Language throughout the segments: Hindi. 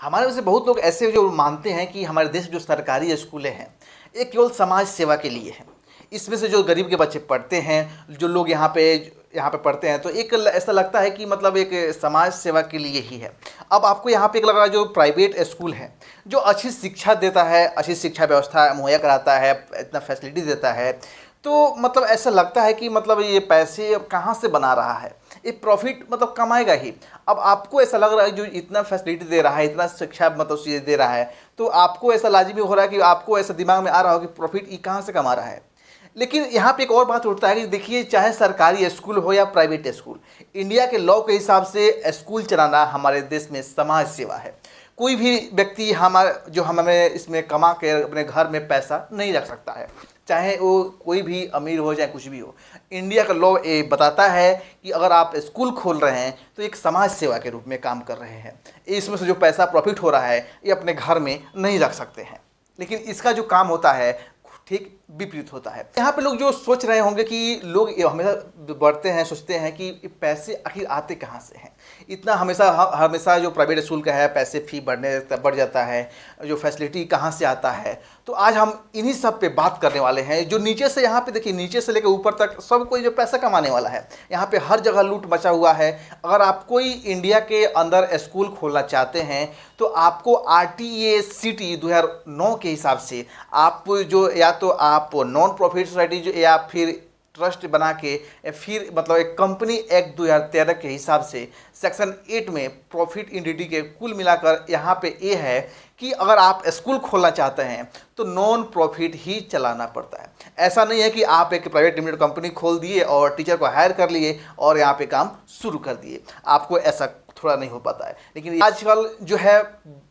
हमारे में से बहुत लोग ऐसे जो मानते हैं कि हमारे देश में जो सरकारी स्कूलें हैं ये केवल समाज सेवा के लिए हैं। इसमें से जो गरीब के बच्चे पढ़ते हैं, जो लोग यहाँ पे पढ़ते हैं, तो ऐसा लगता है कि मतलब एक समाज सेवा के लिए ही है। अब आपको यहाँ पे एक लग रहा है जो प्राइवेट स्कूल है, जो अच्छी शिक्षा देता है, अच्छी शिक्षा व्यवस्था मुहैया कराता है, इतना फैसिलिटी देता है, तो मतलब ऐसा लगता है कि मतलब ये पैसे कहाँ से बना रहा है, ये प्रॉफिट मतलब कमाएगा ही। अब आपको ऐसा लग रहा है जो इतना फैसिलिटी दे रहा है, इतना शिक्षा मतलब चीज़ें दे रहा है, तो आपको ऐसा लाजिमी हो रहा है कि आपको ऐसा दिमाग में आ रहा हो कि प्रॉफिट ये कहाँ से कमा रहा है। लेकिन यहाँ पे एक और बात उठता है कि देखिए, चाहे सरकारी स्कूल हो या प्राइवेट स्कूल, इंडिया के लॉ के हिसाब से स्कूल चलाना हमारे देश में समाज सेवा है। कोई भी व्यक्ति हमें इसमें कमा के अपने घर में पैसा नहीं रख सकता है, चाहे वो कोई भी अमीर हो, चाहे कुछ भी हो। इंडिया का लॉ ये बताता है कि अगर आप स्कूल खोल रहे हैं तो एक समाज सेवा के रूप में काम कर रहे हैं। इसमें से जो पैसा प्रॉफिट हो रहा है ये अपने घर में नहीं रख सकते हैं, लेकिन इसका जो काम होता है ठीक विपरीत होता है। यहाँ पे लोग जो सोच रहे होंगे कि लोग ये हमेशा बढ़ते हैं, सोचते हैं कि पैसे आखिर आते कहाँ से हैं। इतना हमेशा जो प्राइवेट स्कूल का है, पैसे फी बढ़ जाता है, जो फैसिलिटी कहाँ से आता है। तो आज हम इन्हीं सब पे बात करने वाले हैं। जो नीचे से, यहाँ पे देखिए, नीचे से लेकर ऊपर तक सब कोई जो पैसा कमाने वाला है, यहाँ पे हर जगह लूट मचा हुआ है। अगर आप कोई इंडिया के अंदर स्कूल खोलना चाहते हैं तो आपको RTA-CT 2009 के हिसाब से आप जो या तो आप नॉन प्रॉफिट सोसाइटी जो या फिर ट्रस्ट बना के या फिर मतलब एक कंपनी एक्ट 2013 के हिसाब से सेक्शन 8 में प्रॉफिट इंडिटी के कुल मिलाकर यहाँ पे ये है कि अगर आप स्कूल खोलना चाहते हैं तो नॉन प्रॉफिट ही चलाना पड़ता है। ऐसा नहीं है कि आप एक प्राइवेट लिमिटेड कंपनी खोल दिए और टीचर को हायर कर लिए और यहाँ पे काम शुरू कर दिए, आपको ऐसा थोड़ा नहीं हो पाता है। लेकिन आजकल जो है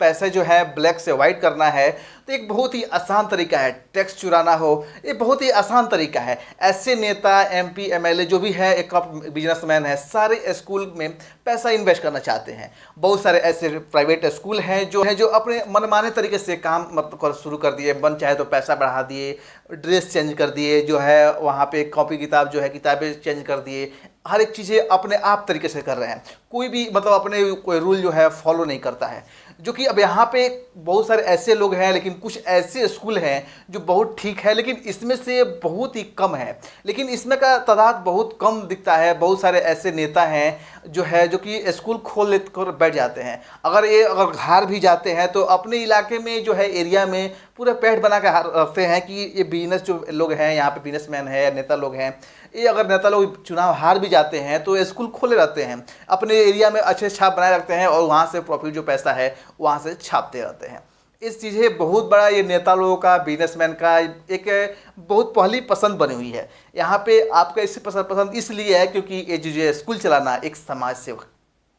पैसे जो है ब्लैक से वाइट करना है तो एक बहुत ही आसान तरीका है। टैक्स चुराना हो, ये बहुत ही आसान तरीका है। ऐसे नेता, MP, MLA जो भी है, एक बिजनेसमैन है, सारे स्कूल में पैसा इन्वेस्ट करना चाहते हैं। बहुत सारे ऐसे प्राइवेट स्कूल हैं जो अपने मनमाने तरीके से काम मतलब शुरू कर दिए। मन चाहे तो पैसा बढ़ा दिए, ड्रेस चेंज कर दिए, जो है वहाँ पे कॉपी किताब जो है किताबें चेंज कर दिए, हर एक चीज़ें अपने आप तरीके से कर रहे हैं। कोई भी मतलब अपने कोई रूल जो है फॉलो नहीं करता है। जो कि अब यहाँ पे बहुत सारे ऐसे लोग हैं, लेकिन कुछ ऐसे स्कूल हैं जो बहुत ठीक है, लेकिन इसमें से बहुत ही कम है। लेकिन इसमें का तादाद बहुत कम दिखता है। बहुत सारे ऐसे नेता हैं जो कि स्कूल खोल ले कर बैठ जाते हैं। अगर घर भी जाते हैं तो अपने इलाके में जो है एरिया में पूरा पेड़ बना के रखते हैं कि ये बिजनेस जो लोग हैं, यहाँ पे बिजनेसमैन है, नेता लोग हैं, ये अगर नेता लोग चुनाव हार भी जाते हैं तो स्कूल खोले रहते हैं, अपने एरिया में अच्छे छाप बनाए रखते हैं और वहाँ से प्रॉफिट जो पैसा है वहाँ से छापते रहते हैं। इस चीज़ें बहुत बड़ा ये नेता लोगों का, बिजनेसमैन का एक बहुत पहली पसंद बनी हुई है। यहाँ पे आपका इससे पसंद इसलिए है क्योंकि ये जो स्कूल चलाना एक समाज सेवा।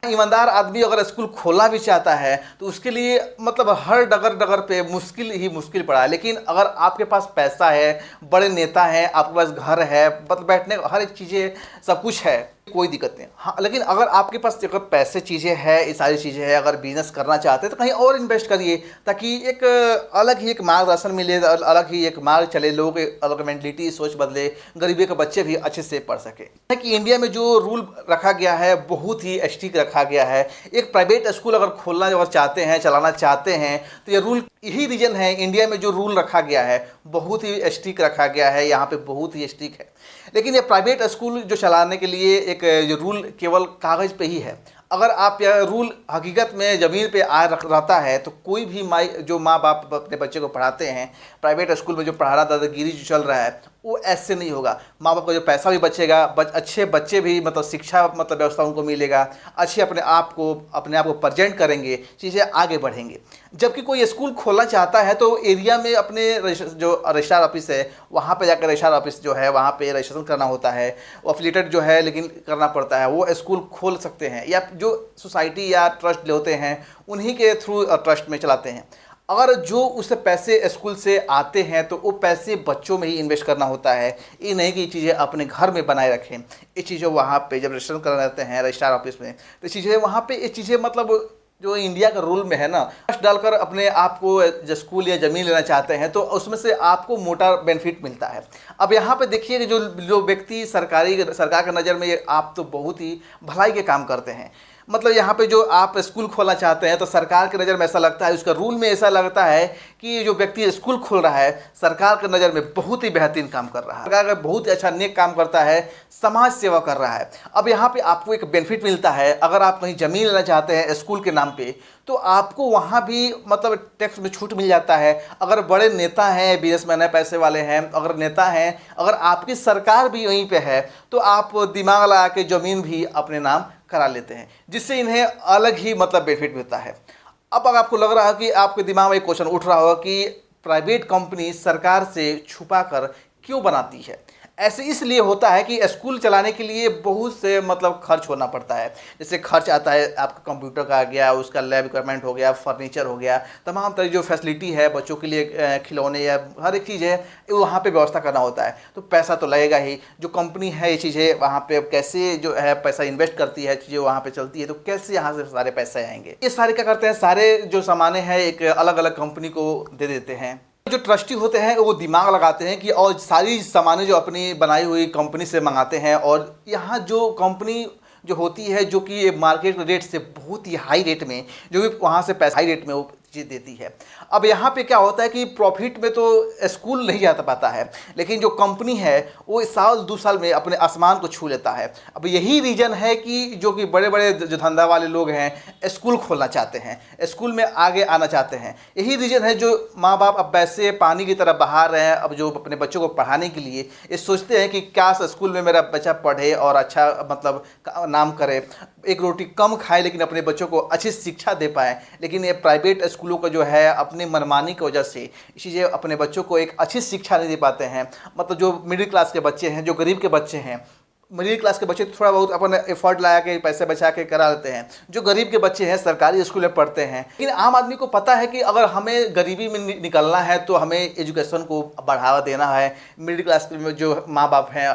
ईमानदार आदमी अगर स्कूल खोलना भी चाहता है तो उसके लिए मतलब हर डगर पे मुश्किल पड़ा है। लेकिन अगर आपके पास पैसा है, बड़े नेता हैं, आपके पास घर है, बैठने हर एक चीज़ें सब कुछ है, कोई दिक्कत नहीं। हाँ, लेकिन अगर आपके पास अगर पैसे चीज़ें हैं, ये सारी चीज़ें हैं, अगर बिजनेस करना चाहते हैं तो कहीं और इन्वेस्ट करिए, ताकि एक अलग ही एक मार्गदर्शन मिले, अलग ही एक मार्ग चले, लोगों की अलग मेंटलिटी, सोच बदले, गरीबी के बच्चे भी अच्छे से पढ़ सके। कि इंडिया में जो रूल रखा गया है बहुत ही स्ट्रिक्ट रखा गया है। एक प्राइवेट स्कूल अगर खोलना अगर चाहते हैं, चलाना चाहते हैं, तो ये रूल, यही रीजन है इंडिया में जो रूल रखा गया है बहुत ही स्ट्रिक्ट रखा गया है, यहाँ पे बहुत ही स्ट्रिक्ट है। लेकिन ये प्राइवेट स्कूल जो चलाने के लिए एक जो रूल केवल कागज़ पे ही है। अगर आप यह रूल हकीकत में ज़मीन पे रहता है तो कोई भी माँ बाप अपने बच्चे को पढ़ाते हैं, प्राइवेट स्कूल में जो पढ़ाना दादागिरी जो चल रहा है वो ऐसे नहीं होगा। माँ बाप का जो पैसा भी बचेगा, अच्छे बच्चे भी मतलब शिक्षा मतलब व्यवस्था उनको मिलेगा, अच्छे अपने आप को प्रेजेंट करेंगे, चीज़ें आगे बढ़ेंगे। जबकि कोई स्कूल खोलना चाहता है तो एरिया में अपने जो रजिस्ट्रार ऑफिस है वहाँ पे जाकर रजिस्ट्रार ऑफिस जो है वहाँ पे रजिस्ट्रेशन करना होता है, वो एफिलिएटेड जो है लेकिन करना पड़ता है, वो स्कूल खोल सकते हैं या जो सोसाइटी या ट्रस्ट होते हैं उन्हीं के थ्रू ट्रस्ट में चलाते हैं। अगर जो उससे पैसे स्कूल से आते हैं तो वो पैसे बच्चों में ही इन्वेस्ट करना होता है। ये नहीं कि ये चीज़ें अपने घर में बनाए रखें। ये चीज़ें वहाँ पे जब रजिस्ट्रेशन करना रहते हैं रजिस्ट्रार ऑफिस में, तो चीज़ें वहाँ पे ये चीज़ें मतलब जो इंडिया का रूल में है ना, ट्रस्ट डालकर अपने आप को जो स्कूल या ज़मीन लेना चाहते हैं तो उसमें से आपको मोटा बेनिफिट मिलता है। अब यहाँ पे देखिए कि जो व्यक्ति सरकार की नज़र में आप तो बहुत ही भलाई के काम करते हैं, मतलब यहाँ पे जो आप स्कूल खोलना चाहते हैं तो सरकार की नज़र में ऐसा लगता है, उसका रूल में ऐसा लगता है कि ये जो व्यक्ति स्कूल खोल रहा है सरकार की नज़र में बहुत ही बेहतरीन काम कर रहा है, सरकार का बहुत ही अच्छा नेक काम करता है, समाज सेवा कर रहा है। अब यहाँ पे आपको एक बेनिफिट मिलता है, अगर आप कहीं ज़मीन लेना चाहते हैं स्कूल के नाम पे तो आपको वहाँ भी मतलब टैक्स में छूट मिल जाता है। अगर बड़े नेता हैं, बिजनेसमैन हैं, पैसे वाले हैं, अगर नेता हैं, अगर आपकी सरकार भी वहीं पे है तो आप दिमाग लगा के ज़मीन भी अपने नाम करा लेते हैं, जिससे इन्हें अलग ही मतलब बेनिफिट मिलता है। अब अगर आपको लग रहा है कि आपके दिमाग में एक क्वेश्चन उठ रहा होगा कि प्राइवेट कंपनी सरकार से छुपा कर क्यों बनाती है। ऐसे इसलिए होता है कि स्कूल चलाने के लिए बहुत से मतलब खर्च होना पड़ता है। जैसे खर्च आता है आपका कंप्यूटर का आ गया, उसका लैब इक्विपमेंट हो गया, फर्नीचर हो गया, तमाम तरह की जो फैसिलिटी है बच्चों के लिए खिलौने या हर एक चीज़ है वहाँ पे व्यवस्था करना होता है, तो पैसा तो लगेगा ही। जो कंपनी है ये चीज़ें वहाँ पे कैसे जो है पैसा इन्वेस्ट करती है, चीज़ें वहाँ पे चलती है, तो कैसे यहाँ से सारे पैसे आएंगे। ये सारे क्या करते हैं, सारे जो सामानें हैं एक अलग अलग कंपनी को दे देते हैं। जो ट्रस्टी होते हैं वो दिमाग लगाते हैं कि और सारी सामानें जो अपनी बनाई हुई कंपनी से मंगाते हैं, और यहाँ जो कंपनी जो होती है जो कि मार्केट रेट से बहुत ही हाई रेट में, जो भी वहाँ से पैसा हाई रेट में वो चीज़ देती है। अब यहाँ पे क्या होता है कि प्रॉफिट में तो स्कूल नहीं जा पाता है, लेकिन जो कंपनी है वो साल 2 साल में अपने आसमान को छू लेता है। अब यही रीज़न है कि जो कि बड़े बड़े जो धंधा वाले लोग हैं स्कूल खोलना चाहते हैं, स्कूल में आगे आना चाहते हैं। यही रीज़न है जो माँ बाप अब पैसे पानी की तरह बहा रहे हैं। अब जो अपने बच्चों को पढ़ाने के लिए ये सोचते हैं कि क्या स्कूल में मेरा बच्चा पढ़े और अच्छा मतलब नाम करे, एक रोटी कम खाए लेकिन अपने बच्चों को अच्छी शिक्षा दे पाए। लेकिन ये प्राइवेट स्कूलों का जो है अपनी मनमानी की वजह से चीज़ें अपने बच्चों को एक अच्छी शिक्षा नहीं दे पाते हैं। मतलब जो मिडिल क्लास के बच्चे हैं, जो गरीब के बच्चे हैं, मिडिल क्लास के बच्चे थोड़ा बहुत अपन एफर्ट लगा के पैसे बचा के करा लेते हैं। जो गरीब के बच्चे हैं सरकारी स्कूल में पढ़ते हैं। लेकिन आम आदमी को पता है कि अगर हमें गरीबी में निकलना है तो हमें एजुकेशन को बढ़ावा देना है। मिडिल क्लास में जो माँ बाप हैं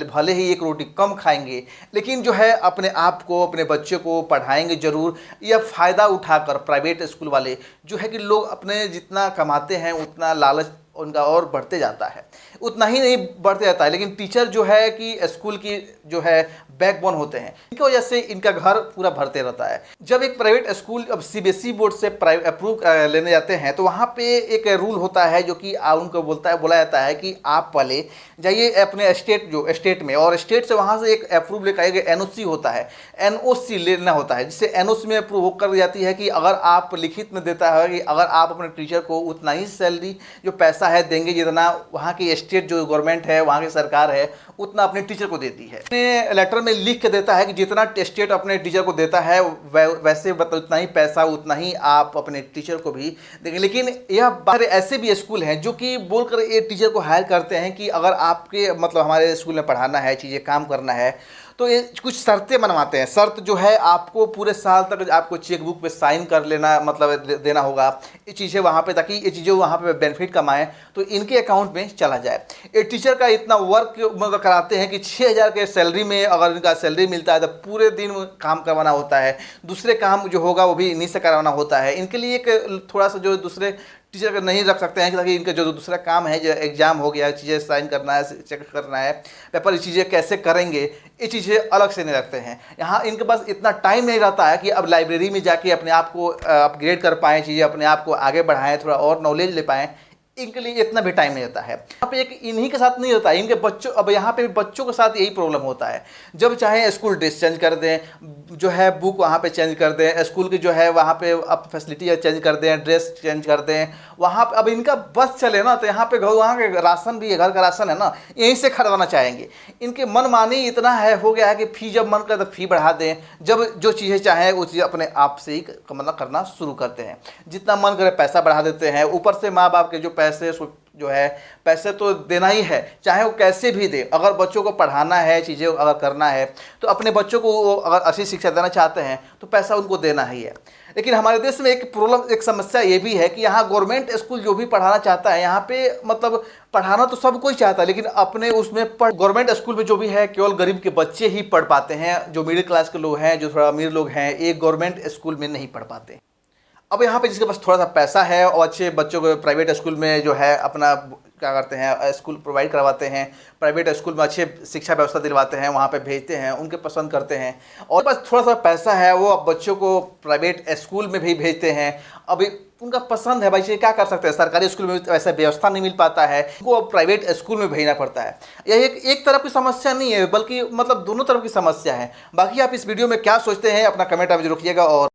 भले ही एक रोटी कम खाएंगे लेकिन जो है अपने आप को अपने बच्चे को पढ़ाएंगे ज़रूर। यह फ़ायदा उठाकर प्राइवेट स्कूल वाले जो है कि लोग अपने जितना कमाते हैं उतना लालच उनका और बढ़ते जाता है, उतना ही नहीं बढ़ते जाता है। लेकिन टीचर जो है कि स्कूल की जो है बैकबोन होते हैं, इनकी वजह से इनका घर पूरा भरते रहता है। जब एक प्राइवेट स्कूल अब सीबीएसई बोर्ड से अप्रूव लेने जाते हैं तो वहाँ पे एक रूल होता है जो कि उनको बोला जाता है कि आप पहले जाइए अपने स्टेट में, और स्टेट से वहाँ से एक अप्रूव लेकर आएगा, एनओसी होता है, एनओसी लेना होता है, जिससे एनओसी में अप्रूव कर जाती है कि अगर आप लिखित में देता है कि अगर आप अपने टीचर को उतना ही सैलरी जो पैसा है देंगे जितना वहाँ की स्टेट जो गवर्नमेंट है, वहाँ की सरकार है, उतना अपने टीचर को देती है। अपने लेटर में लिख के देता है कि जितना स्टेट अपने टीचर को देता है वैसे उतना ही पैसा उतना ही आप अपने टीचर को भी देंगे। लेकिन यह बाहर ऐसे भी स्कूल हैं जो कि बोलकर ये टीचर को हायर करते हैं कि अगर आपके मतलब हमारे स्कूल में पढ़ाना है, चीज़ें काम करना है, तो ये कुछ शर्तें बनवाते हैं। शर्त जो है आपको पूरे साल तक आपको चेक बुक पे साइन कर लेना मतलब देना होगा, ये चीज़ें वहाँ पे, ताकि ये चीज़ें वहाँ पे बेनिफिट कमाएं तो इनके अकाउंट में चला जाए। ये टीचर का इतना वर्क मतलब कराते हैं कि 6,000 के सैलरी में अगर इनका सैलरी मिलता है तो पूरे दिन काम करवाना होता है, दूसरे काम जो होगा वो भी इन्हीं से करवाना होता है। इनके लिए एक थोड़ा सा जो दूसरे टीचर नहीं रख सकते हैं ताकि इनका जो दूसरा काम है, जो एग्ज़ाम हो गया, चीज़ें साइन करना है, चेक करना है, पेपर, ये चीज़ें कैसे करेंगे, ये चीज़ें अलग से नहीं रखते हैं। यहाँ इनके पास इतना टाइम नहीं रहता है कि अब लाइब्रेरी में जाके अपने आप को अपग्रेड कर पाएँ, चीज़ें अपने आप को आगे बढ़ाएँ, थोड़ा और नॉलेज ले पाएँ, इनके लिए इतना भी टाइम नहीं रहता है। यहाँ पे एक इन्हीं के साथ नहीं होता है, इनके बच्चों, अब यहाँ पे बच्चों के साथ यही प्रॉब्लम होता है। जब चाहे स्कूल ड्रेस चेंज कर दें, जो है बुक वहाँ पे चेंज कर दें, स्कूल की जो है वहाँ पे अब फैसिलिटी चेंज कर दें, ड्रेस चेंज कर दें, वहाँ पे अब इनका बस चले ना तो यहाँ पे वहाँ के राशन भी, घर का राशन है ना, यहीं से खरीदवाना चाहेंगे। इनके मन मानी इतना है हो गया है कि फ़ी जब मन करे तो फ़ी बढ़ा दें, जब जो चीज़ें चाहें वो चीज़ अपने आप से ही मतलब करना शुरू करते हैं। जितना मन करे पैसा बढ़ा देते हैं, ऊपर से माँ बाप के जो पैसे जो है पैसे तो देना ही है, चाहे वो कैसे भी दे। अगर बच्चों को पढ़ाना है, चीज़ें अगर करना है तो अपने बच्चों को अगर अच्छी शिक्षा देना चाहते हैं तो पैसा उनको देना ही है। लेकिन हमारे देश में एक प्रॉब्लम, एक समस्या ये भी है कि यहाँ गवर्नमेंट स्कूल जो भी पढ़ाना चाहता है, यहाँ पे मतलब पढ़ाना तो सब कोई चाहता है, लेकिन अपने उसमें गवर्नमेंट स्कूल में जो भी है केवल गरीब के बच्चे ही पढ़ पाते हैं। जो मिडिल क्लास के लोग हैं, जो थोड़ा अमीर लोग हैं, एक गवर्नमेंट स्कूल में नहीं पढ़ पाते। अब यहाँ पे जिसके पास थोड़ा सा पैसा है और अच्छे बच्चों को प्राइवेट स्कूल में जो है अपना क्या करते हैं, स्कूल प्रोवाइड करवाते हैं, प्राइवेट स्कूल में अच्छे शिक्षा व्यवस्था दिलवाते हैं, वहाँ पे भेजते हैं, उनके पसंद करते हैं। और बस थोड़ा सा पैसा है, वो अब बच्चों को प्राइवेट स्कूल में भी भेजते हैं। अभी उनका पसंद है भाई, ये क्या कर सकते हैं, सरकारी स्कूल में वैसा व्यवस्था नहीं मिल पाता है, उनको अब प्राइवेट स्कूल में भेजना पड़ता है। यह एक तरफ की समस्या नहीं है, बल्कि मतलब दोनों तरफ की समस्या है। बाकी आप इस वीडियो में क्या सोचते हैं, अपना कमेंट आप जरूर रखिएगा। और